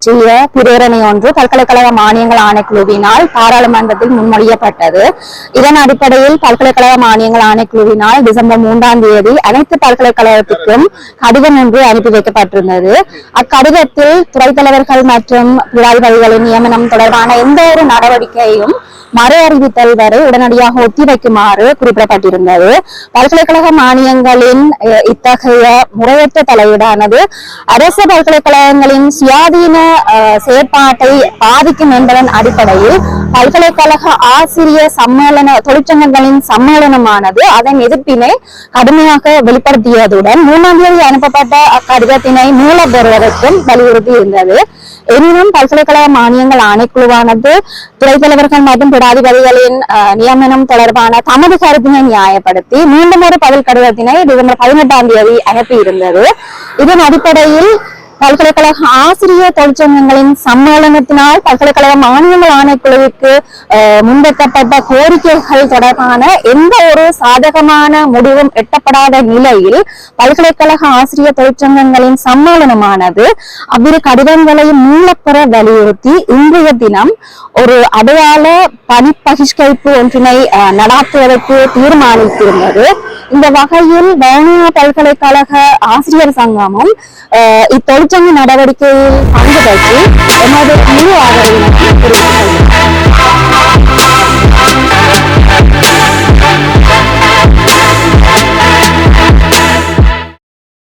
பற்றிய பிரேரணை ஒன்று பல்கலைக்கழக மானியங்கள் ஆணைக்குழுவினால் பாராளுமன்றத்தில் முன்மொழியப்பட்டது. இதன் அடிப்படையில் பல்கலைக்கழக மானியங்கள் ஆணைக்குழுவினால் டிசம்பர் 3ஆம் தேதி அனைத்து பல்கலைக்கழகத்துக்கும் கடிதம் ஒன்று அனுப்பி வைக்கப்பட்டிருந்தது. அக்கடிதத்தில் துறைத் தலைவர்கள் மற்றும் பிராதிபதிகளின் நியமனம் தொடர்பான எந்த ஒரு நடவடிக்கையும் மறு அறிவித்தல் வரை உடனடியாக ஒத்திவைக்குமாறு குறிப்பிடப்பட்டிருந்தது. பல்கலைக்கழக மானியங்களின் இத்தகைய முறையற்ற தலையீடானது அரசு பல்கலைக்கழகங்களின் சுயாதீன செயற்பாட்டை பாதிக்கும் என்பதன் அடிப்படையில் பல்கலைக்கழக ஆசிரியர் தொழிற்சங்கங்களின் சம்மேளனமானது அதன் எதிர்ப்பினை கடுமையாக வெளிப்படுத்தியதுடன் 3ஆம் தேதி அனுப்பப்பட்ட அக்கடிதத்தினை மீளப் பெறுவதற்கும் வலியுறுத்தி இருந்தது. எனினும் பல்கலைக்கழக மானியங்கள் ஆணைக்குழுவானது துறைத் தலைவர்கள் மற்றும் பிராதிபதிகளின் நியமனம் தொடர்பான தமது கருத்தினை நியாயப்படுத்தி மீண்டும் ஒரு பதில் கடிதத்தினை டிசம்பர் 18ஆம் தேதி அனுப்பியிருந்தது. இதன் அடிப்படையில் பல்கலைக்கழக ஆசிரியர் தொழிற்சங்கங்களின் சம்மேளனத்தினால் பல்கலைக்கழக மானியங்கள் ஆணைக்குழுவுக்கு முன்வைக்கப்பட்ட கோரிக்கைகள் தொடர்பான எந்த ஒரு சாதகமான முடிவும் எட்டப்படாத நிலையில் பல்கலைக்கழக ஆசிரியர் தொழிற்சங்கங்களின் சம்மேளனமானது அவ்விரு கடிதங்களை மீளப்பெற வலியுறுத்தி இன்றைய தினம் ஒரு அடையாள பணிப்பகிஷ்கரிப்பு ஒன்றினை நடாத்துவதற்கு தீர்மானித்திருந்தது. இந்த வகையில் வவுனியா பல்கலைக்கழக ஆசிரியர் சங்கமும் இத்தொழிற்சங்க நடவடிக்கையில் பங்கு பெற்று எமது முழு ஆதரவினை தெரிவித்துள்ளது.